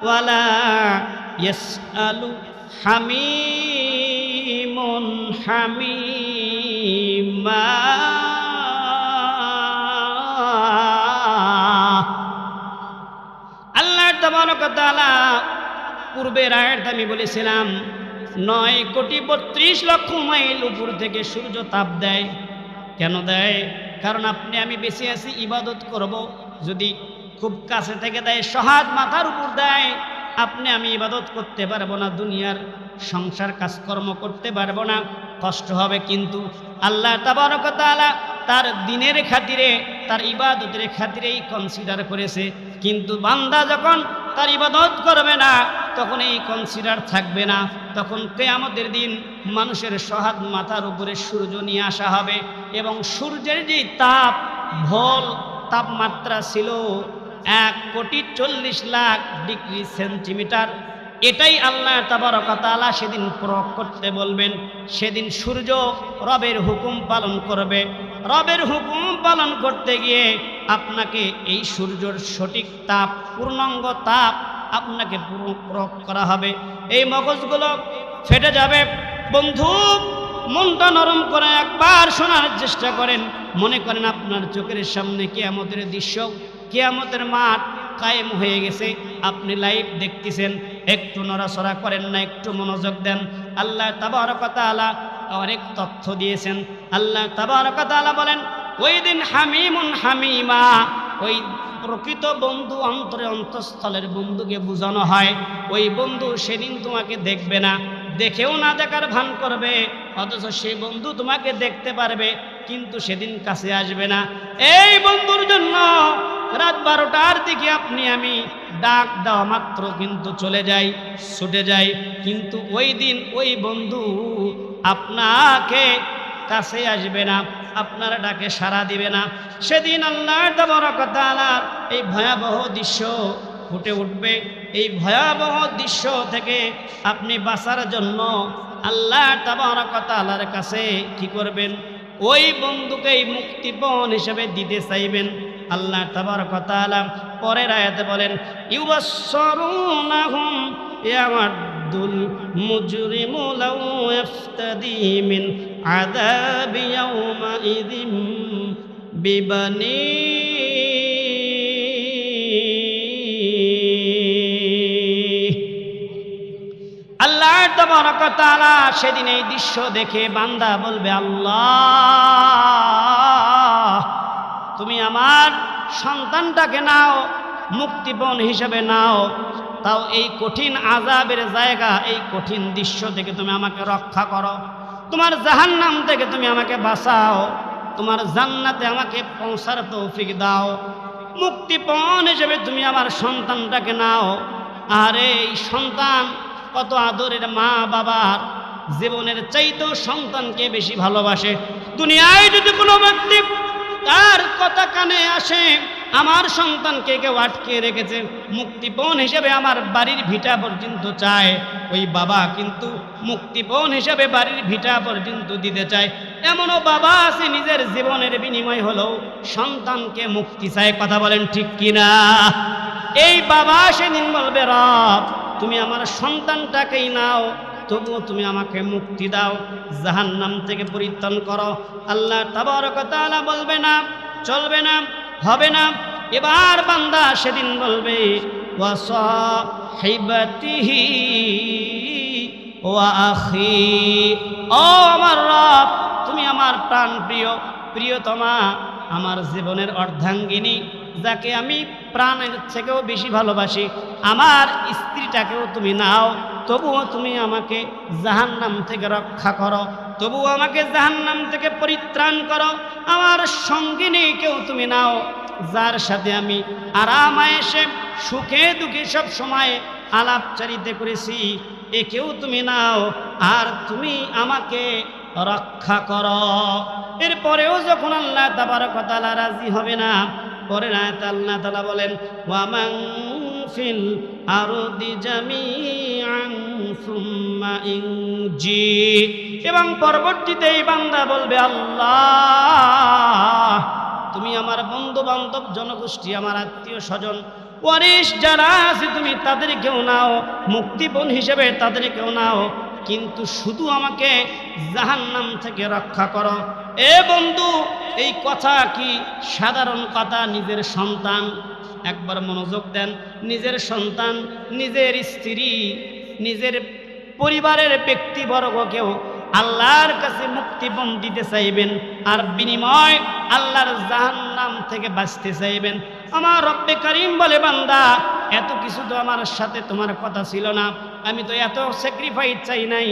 ওয়ালা ইয়াসআলু হামিমুন হামিমা। আল্লাহ তাবারক ওয়া তাআলা পূর্বের আয়াত আমি বলেছিলাম 9,32,00,000 মাইল উপর থেকে সূর্য তাপ দেয়। কেন দেয়? কারণ আপনি আমি বেঁচে আছি, ইবাদত করব। যদি খুব কাছে থেকে দেয়, সহাদ মাথার উপর দেয়, আপনি আমি ইবাদত করতে পারবো না, দুনিয়ার সংসার কাজকর্ম করতে পারবো না, কষ্ট হবে। কিন্তু আল্লাহ তাবারক ওয়া তাআলা তার দিনের খাতিরে, তার ইবাদতের খাতিরেই কনসিডার করেছে। কিন্তু বান্দা যখন তার ইবাদত করবে না, তখন এই কনসিডার থাকবে না। তখন কিয়ামতের দিন মানুষের সহাদ মাথার উপরে সূর্য নিয়ে আসা হবে, এবং সূর্যের যে তাপ, ভোল তাপমাত্রা ছিল 1,40,00,000 ডিগ্রি সেন্টিমিটার, এটাই আল্লাহ তাবারক ওয়া তাআলা সেদিন প্রয়োগ করতে বলবেন। সেদিন সূর্য রবের হুকুম পালন করবে। রবের হুকুম পালন করতে গিয়ে আপনাকে এই সূর্যের সঠিক তাপ, পূর্ণাঙ্গ তাপ আপনাকে প্রয়োগ করা হবে। এই মগজগুলো ফেটে যাবে। বন্ধু, মনটা নরম করে একবার শোনার চেষ্টা করেন। মনে করেন আপনার চোখের সামনে কিয়ামতের দৃশ্য, কিয়ামতের মাঠ কায়েম হয়ে গেছে, আপনি লাইভ দেখতেছেন, একটু নড়াচড়া করেন না, একটু মনোযোগ দেন। আল্লাহ তাবারক ওয়া তাআলা অনেক তথ্য দিয়েছেন। আল্লাহ তাবারক ওয়া তাআলা বলেন, ওই দিন হামিমুন হামিমা, ওই প্রকৃত বন্ধু, অন্তরে অন্তঃস্থলের বন্ধুকে বোঝানো হয়। ওই বন্ধু সেদিন তোমাকে দেখবে না, দেখেও না দেখার ভান করবে, অথচ সেই বন্ধু তোমাকে দেখতে পারবে, কিন্তু সেদিন কাছে আসবে না। এই বন্ধুর জন্য রাত 12টার দিকে আপনি আমি ডাক দেওয়া মাত্র কিন্তু চলে যাই, ছুটে যাই। কিন্তু ওই দিন ওই বন্ধু আপনাকে কাছে আসবে না, আপনার ডাকে সাড়া দিবে না। সেদিন আল্লাহ তাবারক ওয়া তাআলার এই ভয়াবহ দৃশ্য ফুটে উঠবে। এই ভয়াবহ দৃশ্য থেকে আপনি বাঁচার জন্য আল্লাহ তাবারক ওয়া তাআলার কাছে কি করবেন? ওই বন্ধুকেই মুক্তিপণ হিসেবে দিতে চাইবেন। আল্লাহ তাবারক ওয়া তাআলা পরের আয়াতে বলেন, ইউবাসসিরুনাহুম ইয়াওয়াদ্দুল মুজরিমু লাউ ইফতাদি মিন আযাবি ইয়াওমাইযিম বিবানি। আল্লাহ তাবারক ওয়া তাআলা সেদিন এই দৃশ্য দেখে বান্দা বলবে, আল্লাহ তুমি আমার সন্তানটাকে নাও, মুক্তিপণ হিসেবে নাও, তাও এই কঠিন আযাবের জায়গা, এই কঠিন দৃশ্য থেকে তুমি আমাকে রক্ষা করো, তোমার জাহান্নাম থেকে তুমি আমাকে বাঁচাও, তোমার জান্নাতে আমাকে পৌঁছার তৌফিক দাও, মুক্তিপণ হিসেবে তুমি আমার সন্তানটাকে নাও। আরে এই সন্তান কত আদরের, মা বাবার জীবনের চাইতেও সন্তানকে বেশি ভালোবাসে। দুনিয়ায় যদি কোনো ব্যক্তি তার কথা কানে আসে, আমার সন্তানকে কেউ আটকে রেখেছে, মুক্তিপণ হিসেবে আমার বাড়ির ভিটা পর্যন্ত চায়, ওই বাবা কিন্তু মুক্তিপণ হিসেবে বাড়ির ভিটা পর্যন্ত দিতে চায়। এমনও বাবা আছে নিজের জীবনের বিনিময় হলেও সন্তানকে মুক্তি চায়। কথা বলেন ঠিক কিনা? এই বাবা সেদিন বলবে, রব তুমি আমার সন্তানটাকেই নাও, তবুও তুমি আমাকে মুক্তি দাও, জাহান্নাম থেকে পরিত্রাণ করো। আল্লাহ তাবারক ওয়া তাআলা বলবে না, চলবে না, হবে না। এবার বান্দা সেদিন বলবে, ওয়া সাহিবাতিহি ওয়া আখি, ও আমার রব তুমি আমার প্রাণ প্রিয়, প্রিয়তমা, আমার জীবনের অর্ধাঙ্গিনী, যাকে আমি প্রাণের থেকেও বেশি ভালোবাসি, আমার স্ত্রীটাকেও তুমি নাও, তবুও তুমি আমাকে জাহান্নাম থেকে রক্ষা করো, তবুও আমাকে জাহান্নাম থেকে পরিত্রাণ করো। আমার সঙ্গিনীকেও তুমি নাও, যার সাথে আমি আরাম আয়েশে সুখে দুঃখে সব সময় আলাপচারিতা করেছি, একেও তুমি নাও, আর তুমি আমাকে রক্ষা করো। এরপরেও যখন আল্লাহ তাবারক ওয়া তাআলা রাজি হবে না, পরের আয়াতে আল্লাহ তাআলা বলেন, ওয়া মান ফিল আরদি জামিআন সুম্মা ইনজি, এবং পরবর্তীতে এই বান্দা বলবে, আল্লাহ তুমি আমার বন্ধু বান্ধব জনগোষ্ঠী, আমার আত্মীয় স্বজন ওয়ারিশ যারা আছে তুমি তাদেরকেও নাও, মুক্তিপণ হিসেবে তাদেরকেও নাও, কিন্তু শুধু আমাকে জাহান্নাম থেকে রক্ষা করো। এ বন্ধু, এই কথা কি সাধারণ কথা? নিজের সন্তান, একবার মনোযোগ দেন, নিজের সন্তান, নিজের স্ত্রী, নিজের পরিবারের ব্যক্তিবর্গকেও আল্লাহর কাছে মুক্তিপণ দিতে চাইবেন, আর বিনিময় আল্লাহর জাহান্নাম থেকে বাঁচতে চাইবেন। আমার রব্বে কারীম বলে, বান্দা এত কিছু তো আমার সাথে তোমার কথা ছিল না, আমি তো এত স্যাক্রিফাইস চাই নাই।